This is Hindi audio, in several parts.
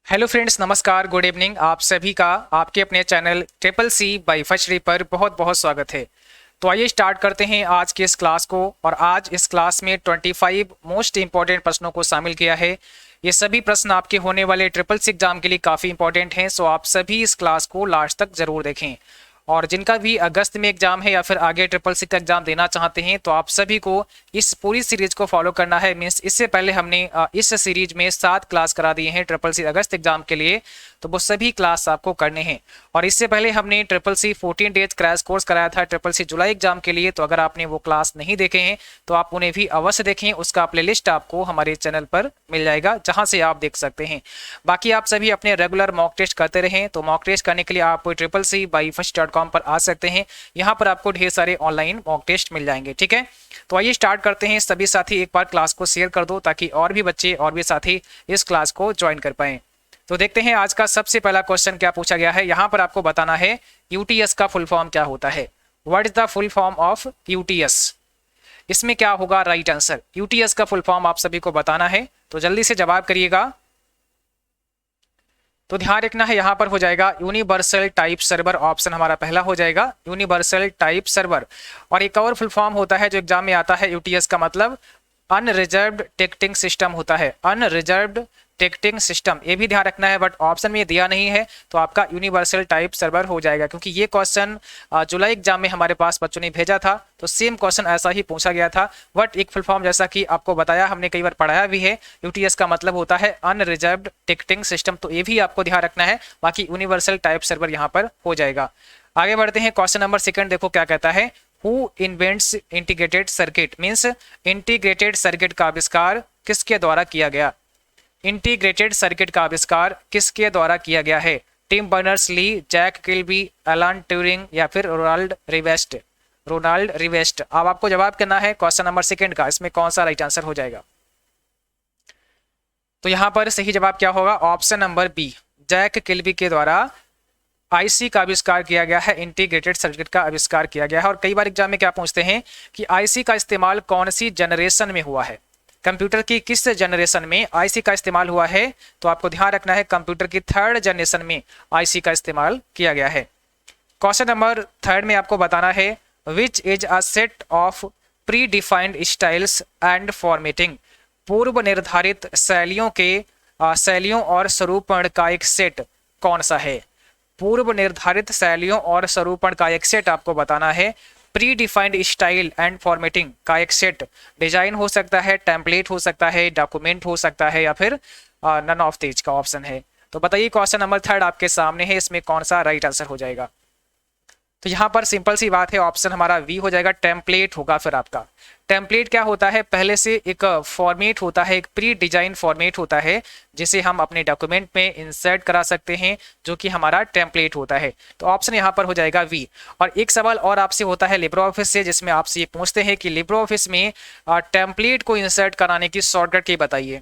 हेलो फ्रेंड्स, नमस्कार, गुड इवनिंग। आप सभी का आपके अपने channel triple C by first पर बहुत बहुत स्वागत है। तो आइए स्टार्ट करते हैं आज की इस क्लास को। और आज इस क्लास में 25 मोस्ट इंपॉर्टेंट प्रश्नों को शामिल किया है। ये सभी प्रश्न आपके होने वाले ट्रिपल सी एग्जाम के लिए काफ़ी इंपॉर्टेंट हैं, सो आप सभी इस क्लास को लास्ट तक जरूर देखें। और जिनका भी अगस्त में एग्जाम है या फिर आगे ट्रिपल सी का एग्जाम देना चाहते हैं तो आप सभी को इस पूरी सीरीज को फॉलो करना है। मीन्स इससे पहले हमने इस सीरीज में 7 क्लास करा दिए हैं ट्रिपल सी अगस्त एग्जाम के लिए, तो वो सभी क्लास आपको करने हैं। और इससे पहले हमने triple C 14 days crash course कराया था ट्रिपल सी जुलाई एग्जाम के लिए, तो अगर आपने वो क्लास नहीं देखे हैं तो आप उन्हें भी अवश्य देखें। उसका प्लेलिस्ट आपको हमारे चैनल पर मिल जाएगा, जहां से आप देख सकते हैं। बाकी आप सभी अपने रेगुलर मॉक टेस्ट करते रहें। तो मॉक टेस्ट करने के लिए आप ट्रिपल सी बाई फर्स्ट.com पर आ सकते हैं। यहाँ पर आपको ढेर सारे ऑनलाइन मॉक टेस्ट मिल जाएंगे। ठीक है, तो आइए स्टार्ट करते हैं। सभी साथी एक बार क्लास को शेयर कर दो ताकि और भी बच्चे और भी साथी इस क्लास को ज्वाइन कर पाएं। तो देखते हैं आज का सबसे पहला क्वेश्चन क्या पूछा गया है। यहाँ पर आपको बताना है यूटीएस का फुल फॉर्म क्या होता है। What is the full form of UTS? इसमें क्या होगा राइट आंसर? यूटीएस का फुल फॉर्म आप सभी को बताना है, तो जल्दी से जवाब करिएगा। तो ध्यान रखना है, यहाँ पर हो जाएगा यूनिवर्सल टाइप सर्वर। ऑप्शन हमारा पहला हो जाएगा यूनिवर्सल टाइप सर्वर। और एक और फुल फॉर्म होता है जो एग्जाम में आता है यूटीएस का मतलब अनरिजर्व्ड टिकटिंग सिस्टम होता है। अनरिजर्व्ड टिकटिंग सिस्टम, ये भी ध्यान रखना है, बट ऑप्शन में ये दिया नहीं है तो आपका यूनिवर्सल टाइप सर्वर हो जाएगा। क्योंकि ये क्वेश्चन जुलाई एग्जाम में हमारे पास बच्चों ने भेजा था, तो सेम क्वेश्चन ऐसा ही पूछा गया था। बट एक फुल फॉर्म जैसा कि आपको बताया, हमने कई बार पढ़ाया भी है, यूटीएस का मतलब होता है अनरिजर्व्ड टिकटिंग सिस्टम। तो ये भी आपको ध्यान रखना है। बाकी यूनिवर्सल टाइप सर्वर यहाँ पर हो जाएगा। आगे बढ़ते हैं, क्वेश्चन नंबर 2 देखो क्या कहता है। Who invents integrated circuit? Means integrated circuit का आविष्कार किसके द्वारा किया गया? इंटीग्रेटेड सर्किट का आविष्कार किसके द्वारा किया गया है? Tim Berners Lee, Jack Kilby, Alan Turing या फिर रोनाल्ड रिवेस्ट? रोनाल्ड रिवेस्ट। अब आपको जवाब करना है क्वेश्चन नंबर 2 का, इसमें कौन सा राइट आंसर हो जाएगा। तो यहाँ पर सही जवाब क्या होगा? Option number B, Jack Kilby के द्वारा आईसी का आविष्कार किया गया है। इंटीग्रेटेड सर्किट का आविष्कार किया गया है। और कई बार एग्जाम में क्या पूछते हैं कि आईसी का इस्तेमाल कौन सी जनरेशन में हुआ है, कंप्यूटर की किस जनरेशन में आईसी का इस्तेमाल हुआ है? तो आपको ध्यान रखना है कंप्यूटर की 3rd जनरेशन में आईसी का इस्तेमाल किया गया है। क्वेश्चन नंबर 3 में आपको बताना है which is a set of pre defined styles and formatting? पूर्व निर्धारित शैलियों और स्वरूपण का एक सेट कौन सा है? पूर्व निर्धारित शैलियों और स्वरूपण का एक सेट आपको बताना है। Pre defined style and formatting का एक सेट डिजाइन हो सकता है, टेम्पलेट हो सकता है, डॉक्यूमेंट हो सकता है, या फिर नन ऑफ दीज का ऑप्शन है। तो बताइए क्वेश्चन नंबर 3 आपके सामने है, इसमें कौन सा राइट आंसर हो जाएगा। तो यहाँ पर सिंपल सी बात है, ऑप्शन हमारा वी हो जाएगा, टेम्पलेट होगा। फिर आपका टेम्पलेट क्या होता है? पहले से एक फॉर्मेट होता है, एक प्री डिजाइन फॉर्मेट होता है जिसे हम अपने डॉक्यूमेंट में इंसर्ट करा सकते हैं, जो कि हमारा टेम्पलेट होता है। तो ऑप्शन यहाँ पर हो जाएगा वी। और एक सवाल और आपसे होता है लिब्रो ऑफिस से, जिसमें आपसे ये पूछते हैं कि लिब्रो ऑफिस में टेम्पलेट को इंसर्ट कराने की शॉर्टकट की बताइए।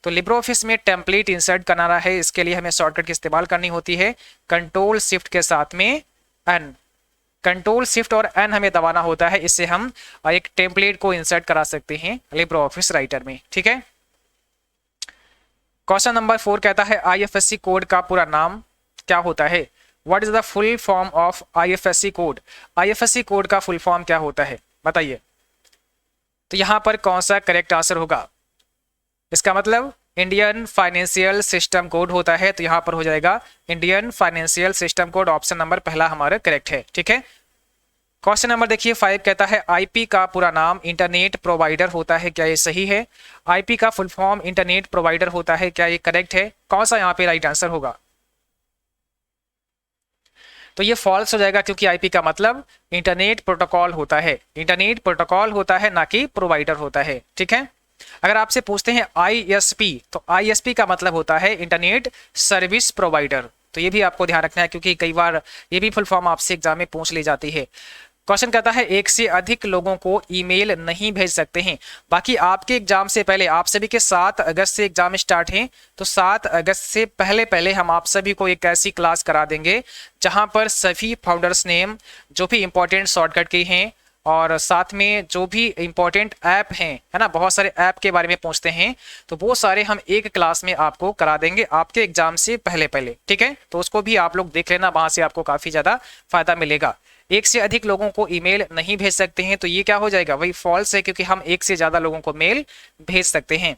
तो लिब्रो ऑफिस में टेम्पलेट इंसर्ट कराना है, इसके लिए हमें शॉर्टकट की इस्तेमाल करनी होती है कंट्रोल शिफ्ट के साथ में एन। कंट्रोल शिफ्ट और एन हमें दबाना होता है, इससे हम एक टेम्पलेट को इंसर्ट करा सकते हैं लिब्रो ऑफिस राइटर में। ठीक है, क्वेश्चन नंबर 4 कहता है आईएफएससी कोड का पूरा नाम क्या होता है? What is the full form of IFSC code? IFSC code का फुल फॉर्म क्या होता है, बताइए। तो यहां पर कौन सा करेक्ट आंसर होगा? इसका मतलब इंडियन फाइनेंशियल सिस्टम कोड होता है, तो यहां पर हो जाएगा Indian financial system code. Option number पहला हमारा करेक्ट है। ठीक है, क्वेश्चन नंबर देखिए 5 कहता है आईपी का पूरा नाम इंटरनेट प्रोवाइडर होता है, क्या ये सही है? आईपी का फुल फॉर्म इंटरनेट प्रोवाइडर होता है, क्या ये करेक्ट है? कौन सा यहाँ पे राइट आंसर होगा? तो ये फॉल्स हो जाएगा, क्योंकि आईपी का मतलब इंटरनेट प्रोटोकॉल होता है। इंटरनेट प्रोटोकॉल होता है, ना कि प्रोवाइडर होता है। ठीक है, अगर आपसे पूछते हैं आईएसपी, तो आईएसपी का मतलब होता है इंटरनेट सर्विस प्रोवाइडर। तो ये भी आपको ध्यान रखना है, क्योंकि कई बार ये भी फुल फॉर्म आपसे एग्जाम में पूछ ली जाती है। क्वेश्चन कहता है एक से अधिक लोगों को ईमेल नहीं भेज सकते हैं। बाकी आपके एग्जाम से पहले, आप सभी के 7 अगस्त से एग्जाम स्टार्ट हैं, तो 7 अगस्त से पहले पहले हम आप सभी को एक ऐसी क्लास करा देंगे जहां पर सभी फाउंडर्स नेम, जो भी इंपॉर्टेंट शॉर्टकट की हैं और साथ में जो भी इंपॉर्टेंट ऐप हैं, है ना, बहुत सारे ऐप के बारे में पूछते हैं, तो वो सारे हम एक क्लास में आपको करा देंगे आपके एग्जाम से पहले पहले, ठीक है। तो उसको भी आप लोग देख लेना, वहां से आपको काफी ज्यादा फायदा मिलेगा। एक से अधिक लोगों को ईमेल नहीं भेज सकते हैं, तो ये क्या हो जाएगा, वही फॉल्स है, क्योंकि हम एक से ज्यादा लोगों को मेल भेज सकते हैं।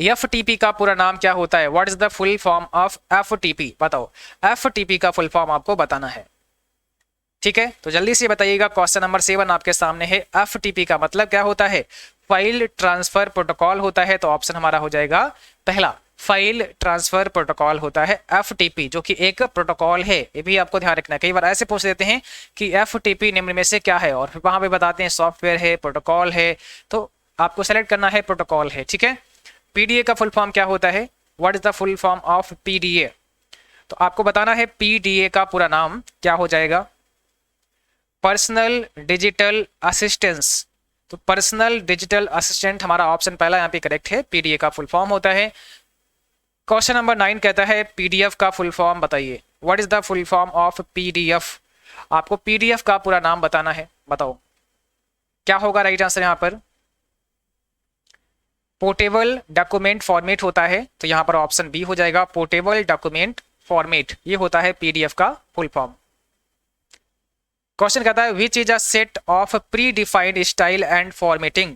एफटीपी का पूरा नाम क्या होता है? What is the full form of FTP? बताओ, एफटीपी का फुल फॉर्म आपको बताना है, ठीक है। तो जल्दी से बताइएगा। क्वेश्चन नंबर 7 आपके सामने है। एफटीपी का मतलब क्या होता है? फाइल ट्रांसफर प्रोटोकॉल होता है। तो ऑप्शन हमारा हो जाएगा पहला, फाइल ट्रांसफर प्रोटोकॉल होता है एफटीपी, जो कि एक प्रोटोकॉल है। ये भी आपको ध्यान रखना है, कई बार ऐसे पूछ देते हैं कि एफटीपी निम्न में से क्या है, और फिर वहां पे बताते हैं सॉफ्टवेयर है, प्रोटोकॉल है, तो आपको सेलेक्ट करना है प्रोटोकॉल है, ठीक है। पीडीए का फुल फॉर्म क्या होता है? What is the full form of PDA? तो आपको बताना है पीडीए का पूरा नाम क्या हो जाएगा। Personal digital assistance. तो पर्सनल डिजिटल असिस्टेंट हमारा ऑप्शन पहला यहाँ पे करेक्ट है, पीडीए का फुल फॉर्म होता है। क्वेश्चन नंबर 9 कहता है पीडीएफ का फुल फॉर्म बताइए। What is the full form of PDF? आपको पीडीएफ का पूरा नाम बताना है, बताओ क्या होगा राइट आंसर यहाँ पर? पोर्टेबल डॉक्यूमेंट फॉर्मेट होता है, तो यहाँ पर ऑप्शन बी हो जाएगा, पोर्टेबल डॉक्यूमेंट फॉर्मेट, ये होता है पीडीएफ का फुल फॉर्म। क्वेश्चन कहता है which is a set of pre defined style and formatting?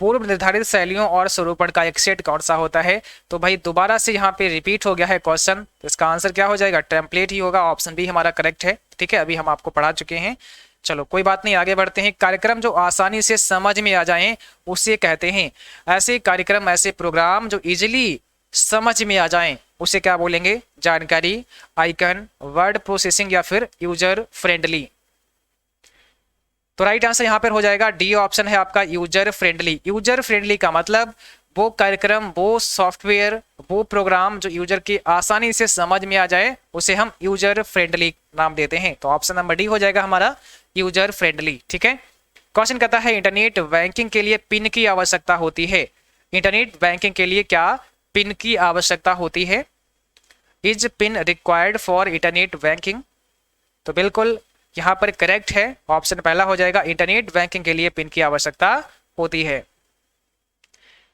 पूर्व निर्धारित शैलियों और स्वरूपण का एक सेट कौन सा होता है? तो भाई दोबारा से यहाँ पे रिपीट हो गया है क्वेश्चन, तो इसका आंसर क्या हो जाएगा? टेम्पलेट ही होगा। ऑप्शन बी हमारा करेक्ट है, ठीक है। अभी हम आपको पढ़ा चुके हैं, चलो कोई बात नहीं, आगे बढ़ते हैं। कार्यक्रम जो आसानी से समझ में आ जाएं उसे कहते हैं, ऐसे कार्यक्रम, ऐसे प्रोग्राम जो इजिली समझ में आ जाएं उसे क्या बोलेंगे? जानकारी, आइकन, वर्ड प्रोसेसिंग या फिर यूजर फ्रेंडली। तो राइट आंसर यहाँ पर हो जाएगा डी ऑप्शन है आपका, यूजर फ्रेंडली। यूजर फ्रेंडली का मतलब वो कार्यक्रम, वो सॉफ्टवेयर, वो प्रोग्राम जो यूजर की आसानी से समझ में आ जाए उसे हम यूजर फ्रेंडली नाम देते हैं। तो ऑप्शन नंबर डी हो जाएगा हमारा, यूजर फ्रेंडली, ठीक है। क्वेश्चन कहता है इंटरनेट बैंकिंग के लिए पिन की आवश्यकता होती है। इंटरनेट बैंकिंग के लिए क्या पिन की आवश्यकता होती है? Is pin required for internet banking? तो बिल्कुल यहाँ पर करेक्ट है, ऑप्शन पहला हो जाएगा, इंटरनेट बैंकिंग के लिए पिन की आवश्यकता होती है।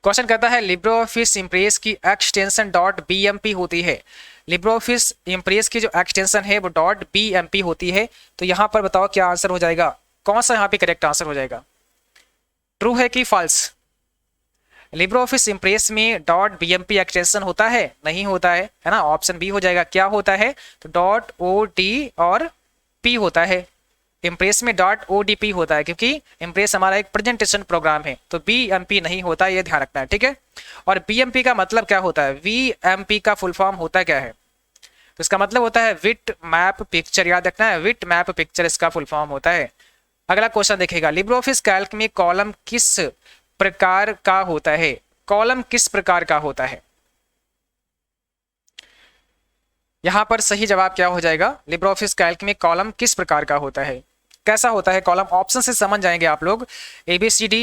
क्वेश्चन कहता है लिब्रो ऑफिस इम्प्रेस की एक्सटेंशन .bmp होती है। लिब्रो ऑफिस इम्प्रेस की जो एक्सटेंशन है वो .bmp होती है। तो यहाँ पर बताओ क्या आंसर हो जाएगा, कौन सा यहाँ पे करेक्ट आंसर हो जाएगा? ट्रू है कि फॉल्स? लिब्रो ऑफिस इम्प्रेस में .bmp एक्सटेंशन होता है? नहीं होता है ना। ऑप्शन बी हो जाएगा, क्या होता है? तो .od और p होता है। इम्प्रेस में .odp होता है, क्योंकि इम्प्रेस हमारा एक प्रेजेंटेशन प्रोग्राम है, तो bmp नहीं होता, ये ध्यान रखना है, ठीक है। और bmp का मतलब क्या होता है? vmp का फुल फॉर्म होता क्या है? तो इसका मतलब होता है विट मैप पिक्चर, याद रखना है, विट मैप पिक्चर इसका फुल फॉर्म होता है। अगला क्वेश्चन देखिएगा, लिब्रो ऑफिस कैल्क में कॉलम किस प्रकार का होता है? कॉलम किस प्रकार का होता है? यहां पर सही जवाब क्या हो जाएगा? लिब्रो ऑफिस कैल्क में कॉलम किस प्रकार का होता है? कैसा होता है कॉलम? ऑप्शन से समझ जाएंगे आप लोग, ABCD,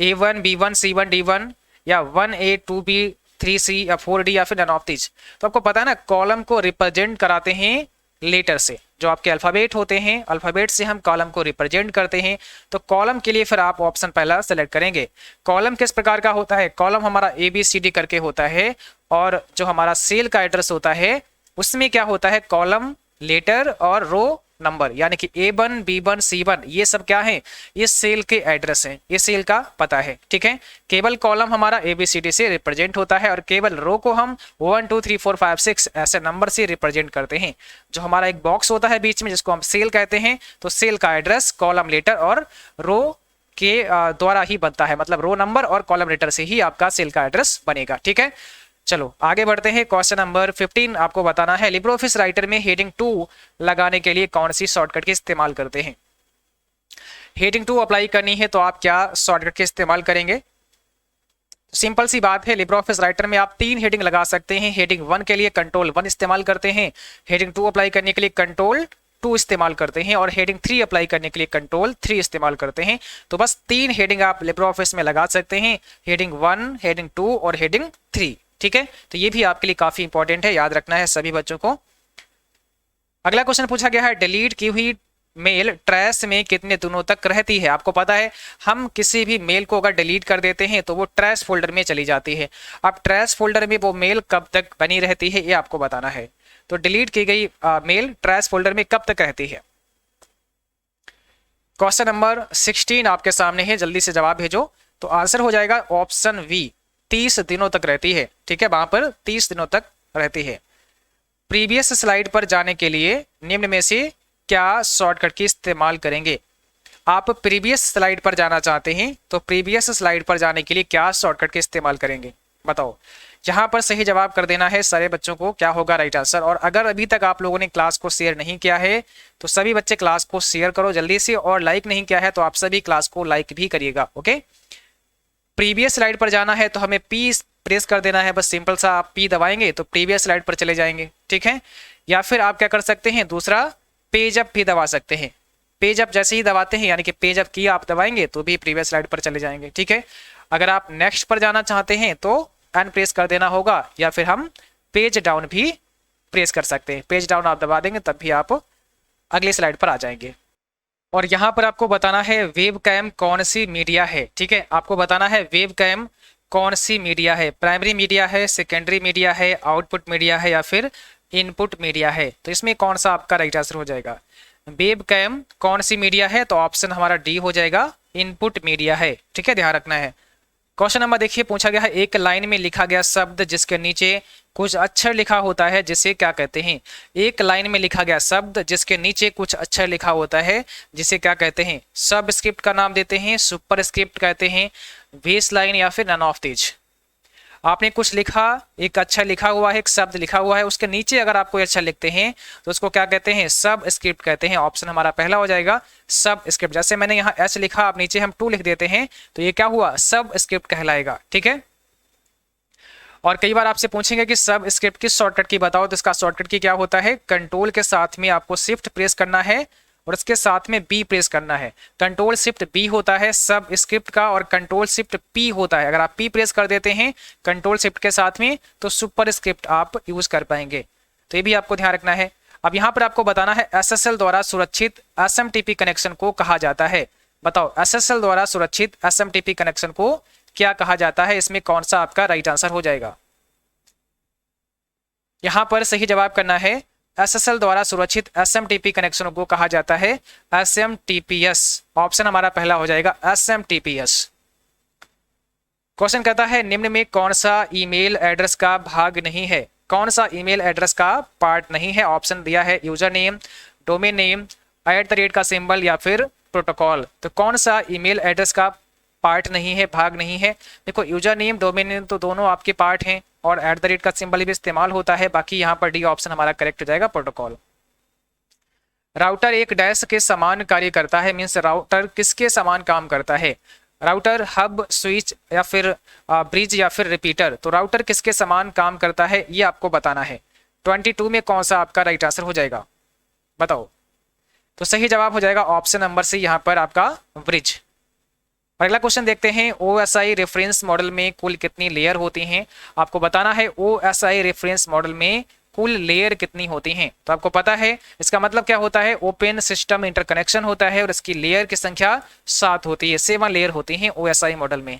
A1, B1, C1, D1, या 1A, 2B, 3C या 4D, या फिर नन ऑफ दीज। तो आपको पता है ना, कॉलम को रिप्रेजेंट कराते हैं लेटर से, जो आपके अल्फाबेट होते हैं, अल्फाबेट से हम कॉलम को रिप्रेजेंट करते हैं। तो कॉलम के लिए फिर आप ऑप्शन पहला सेलेक्ट करेंगे। कॉलम किस प्रकार का होता है? कॉलम हमारा ABCD करके होता है, और जो हमारा सेल का एड्रेस होता है उसमें क्या होता है? कॉलम, लेटर और रो नंबर, यानी कि A1, B1, C1, ये सब क्या है? ये सेल के एड्रेस हैं, ये सेल का पता है, ठीक है। केवल कॉलम हमारा ABCD से रिप्रेजेंट होता है, और केवल रो को हम 1 2 3 4 5 6 ऐसे नंबर से रिप्रेजेंट करते हैं। जो हमारा एक बॉक्स होता है बीच में, जिसको हम सेल कहते हैं, तो सेल का एड्रेस कॉलम, लेटर और रो के द्वारा ही बनता है, मतलब रो नंबर और कॉलम लेटर से ही आपका सेल का एड्रेस बनेगा, ठीक है। चलो आगे बढ़ते हैं। क्वेश्चन नंबर 15 आपको बताना है लिब्रो ऑफिस राइटर में हेडिंग 2 लगाने के लिए कौन सी शॉर्टकट के इस्तेमाल करते हैं? हेडिंग 2 अप्लाई करनी है तो आप क्या शॉर्टकट के इस्तेमाल करेंगे? सिंपल सी बात है, लिब्रो ऑफिस राइटर में आप 3 हेडिंग लगा सकते हैं। हेडिंग 1 के लिए कंट्रोल 1 इस्तेमाल करते हैं, हेडिंग 2 अप्लाई करने के लिए कंट्रोल 2 इस्तेमाल करते हैं, और हेडिंग 3 अप्लाई करने के लिए कंट्रोल 3 इस्तेमाल करते हैं। तो बस 3 हेडिंग आप लिब्रो ऑफिस में लगा सकते हैं, हेडिंग 1, हेडिंग 2 और हेडिंग 3, ठीक है। तो ये भी आपके लिए काफी इंपॉर्टेंट है, याद रखना है सभी बच्चों को। अगला क्वेश्चन पूछा गया है डिलीट की हुई मेल ट्रैश में कितने दिनों तक रहती है। आपको पता है हम किसी भी मेल को अगर डिलीट कर देते हैं तो वो ट्रैश फोल्डर में चली जाती है। अब ट्रैश फोल्डर में वो मेल कब तक बनी रहती है ये आपको बताना है। तो डिलीट की गई मेल ट्रैश फोल्डर में कब तक रहती है। क्वेश्चन नंबर 16 आपके सामने है, जल्दी से जवाब भेजो। तो आंसर हो जाएगा ऑप्शन वी, 30 दिनों तक रहती है। ठीक है, वहां पर 30 दिनों तक रहती है। प्रीवियस स्लाइड पर जाने के लिए निम्न में से क्या शॉर्टकट की इस्तेमाल करेंगे। आप प्रीवियस स्लाइड पर जाना चाहते हैं तो प्रीवियस स्लाइड पर जाने के लिए क्या शॉर्टकट के इस्तेमाल करेंगे बताओ। यहाँ पर सही जवाब कर देना है सारे बच्चों को, क्या होगा राइट आंसर। और अगर अभी तक आप लोगों ने क्लास को शेयर नहीं किया है तो सभी बच्चे क्लास को शेयर करो जल्दी से, और लाइक नहीं किया है तो आप सभी क्लास को लाइक भी करिएगा। ओके, प्रीवियस स्लाइड पर जाना है तो हमें पी प्रेस कर देना है, बस सिंपल सा आप पी दबाएंगे तो प्रीवियस स्लाइड पर चले जाएंगे। ठीक है, या फिर आप क्या कर सकते हैं, दूसरा पेज अप भी दबा सकते हैं। पेज अप जैसे ही दबाते हैं यानी कि पेज अप की आप दबाएंगे तो भी प्रीवियस स्लाइड पर चले जाएंगे। ठीक है, अगर आप नेक्स्ट पर जाना चाहते हैं तो एन प्रेस कर देना होगा, या फिर हम पेज डाउन भी प्रेस कर सकते हैं। पेज डाउन आप दबा देंगे तब भी आप अगली स्लाइड पर आ जाएंगे। और यहाँ पर आपको बताना है वेब कैम कौन सी मीडिया है। ठीक है, आपको बताना है वेब कैम कौन सी मीडिया है, प्राइमरी मीडिया है, सेकेंडरी मीडिया है, आउटपुट मीडिया है या फिर इनपुट मीडिया है। तो इसमें कौन सा आपका राइट आंसर हो जाएगा। वेब कैम कौन सी मीडिया है तो ऑप्शन हमारा डी हो जाएगा, इनपुट मीडिया है। ठीक है, ध्यान रखना है। क्वेश्चन नंबर देखिए, पूछा गया है एक लाइन में लिखा गया शब्द जिसके नीचे कुछ अक्षर लिखा होता है जिसे क्या कहते हैं। एक लाइन में लिखा गया शब्द जिसके नीचे कुछ अक्षर लिखा होता है जिसे क्या कहते हैं। सब स्क्रिप्ट का नाम देते हैं, सुपर स्क्रिप्ट कहते हैं, बेस लाइन या फिर नन ऑफ दीज। आपने कुछ लिखा, एक अक्षर लिखा हुआ है, एक शब्द लिखा हुआ है, उसके नीचे अगर आप कोई अक्षर लिखते हैं तो उसको क्या कहते हैं, सब स्क्रिप्ट कहते हैं। ऑप्शन हमारा पहला हो जाएगा सब स्क्रिप्ट। जैसे मैंने यहाँ एच लिखा, आप नीचे हम 2 लिख देते हैं तो ये क्या हुआ, सब स्क्रिप्ट कहलाएगा। ठीक है, और कई बार आपसे पूछेंगे कि सब स्क्रिप्ट की शॉर्टकट की बताओ, तो इसका शॉर्टकट की क्या होता है, कंट्रोल के साथ में आपको शिफ्ट प्रेस करना है और उसके साथ में बी प्रेस करना है। कंट्रोल शिफ्ट बी होता है सब स्क्रिप्ट का, और कंट्रोल शिफ्ट पी होता है। अगर आप पी प्रेस कर देते हैं कंट्रोल शिफ्ट के साथ में तो सुपर स्क्रिप्ट आप यूज कर पाएंगे। तो ये भी आपको ध्यान रखना है। अब यहाँ पर आपको बताना है एसएसएल द्वारा सुरक्षित एसएमटीपी कनेक्शन को कहा जाता है। बताओ एसएसएल द्वारा सुरक्षित एसएमटीपी कनेक्शन को क्या कहा जाता है, इसमें कौन सा आपका राइट आंसर हो जाएगा। यहां पर सही जवाब करना है एसएसएल द्वारा सुरक्षित एसएमटीपी कनेक्शन को कहा जाता है एसएमटीपीएस। ऑप्शन हमारा पहला हो जाएगा एसएमटीपीएस। क्वेश्चन कहता है निम्न में कौन सा ईमेल एड्रेस का भाग नहीं है, कौन सा ईमेल एड्रेस का पार्ट नहीं है। ऑप्शन दिया है यूजर नेम, डोमेन नेम, @ का सिंबल या फिर प्रोटोकॉल। तो कौन सा ईमेल एड्रेस का पार्ट नहीं है, भाग नहीं है। देखो यूजर नेम, डोमेन नेम तो दोनों आपके पार्ट हैं और @ का सिंबल भी इस्तेमाल होता है। बाकी यहाँ पर डी ऑप्शन हमारा करेक्ट हो जाएगा, प्रोटोकॉल। राउटर एक डैश के समान कार्य करता है, मीन्स राउटर किसके समान काम करता है। राउटर, हब, स्विच या फिर ब्रिज या फिर रिपीटर। तो राउटर किसके समान काम करता है ये आपको बताना है। 22 में कौन सा आपका राइट आंसर हो जाएगा बताओ। तो सही जवाब हो जाएगा ऑप्शन नंबर सी, यहाँ पर आपका ब्रिज। अगला क्वेश्चन देखते हैं, OSI रेफरेंस मॉडल में कुल कितनी लेयर होती हैं। आपको बताना है OSI रेफरेंस मॉडल में कुल लेयर कितनी होती हैं। तो आपको पता है इसका मतलब क्या होता है, ओपन सिस्टम इंटरकनेक्शन होता है और इसकी लेयर की संख्या 7 होती है, 7 लेयर होती हैं OSI मॉडल में।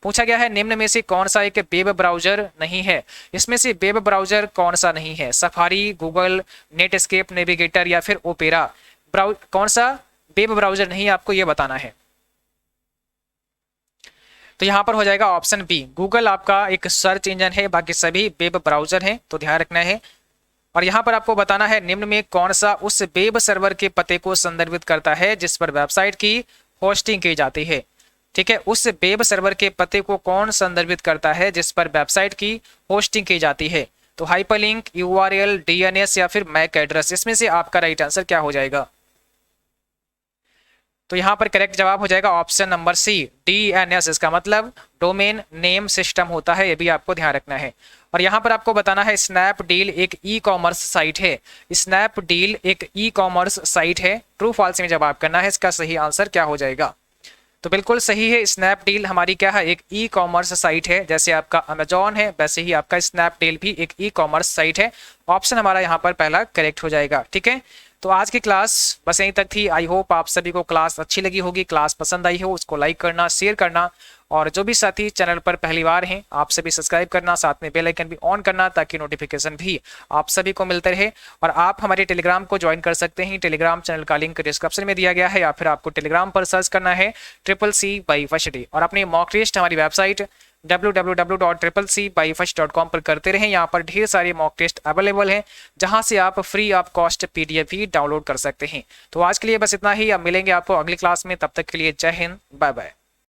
पूछा गया है निम्न में से कौन सा एक वेब ब्राउजर नहीं है। इसमें से वेब ब्राउजर कौन सा नहीं है, सफारी, गूगल, नेटस्केप, नेविगेटर या फिर ओपेरा। कौन सा वेब ब्राउजर नहीं है आपको ये बताना है। तो यहाँ पर हो जाएगा ऑप्शन बी, गूगल आपका एक सर्च इंजन है, बाकी सभी वेब ब्राउजर हैं, तो ध्यान रखना है। और यहाँ पर आपको बताना है निम्न में कौन सा उस वेब सर्वर के पते को संदर्भित करता है जिस पर वेबसाइट की होस्टिंग की जाती है। ठीक है, उस वेब सर्वर के पते को कौन संदर्भित करता है जिस पर वेबसाइट की होस्टिंग की जाती है। तो हाइपरलिंक, URL, DNS या फिर मैक एड्रेस। इसमें से आपका राइट आंसर क्या हो जाएगा। तो यहाँ पर करेक्ट जवाब हो जाएगा ऑप्शन नंबर सी, DNS। इसका मतलब डोमेन नेम सिस्टम होता है, ये भी आपको ध्यान रखना है। और यहाँ पर आपको बताना है स्नैपडील एक ई-कॉमर्स साइट है। स्नैपडील एक ई-कॉमर्स साइट है, ट्रू फॉल्स में जवाब करना है। इसका सही आंसर क्या हो जाएगा। तो बिल्कुल सही है, स्नैपडील हमारी क्या है, एक ई-कॉमर्स साइट है। जैसे आपका अमेजॉन है वैसे ही आपका स्नैपडील भी एक ई-कॉमर्स साइट है। ऑप्शन हमारा यहाँ पर पहला करेक्ट हो जाएगा। ठीक है, तो आज की क्लास बस यहीं तक थी। आई होप आप सभी को क्लास अच्छी लगी होगी, क्लास पसंद आई हो, उसको लाइक करना, शेयर करना, और जो भी साथी चैनल पर पहली बार हैं आप सभी सब्सक्राइब करना, साथ में बेल आइकन भी ऑन करना ताकि नोटिफिकेशन भी आप सभी को मिलते रहे। और आप हमारे टेलीग्राम को ज्वाइन कर सकते हैं। टेलीग्राम चैनल का लिंक डिस्क्रिप्शन में दिया गया है, या फिर आपको टेलीग्राम पर सर्च करना है CCC और अपनी मॉक टेस्ट हमारी वेबसाइट www.CCC पर करते रहें। यहाँ पर ढेर सारे मॉक टेस्ट अवेलेबल हैं जहाँ से आप फ्री ऑफ कॉस्ट PDF भी डाउनलोड कर सकते हैं। तो आज के लिए बस इतना ही, अब मिलेंगे आपको अगली क्लास में, तब तक के लिए जय हिंद, बाय बाय।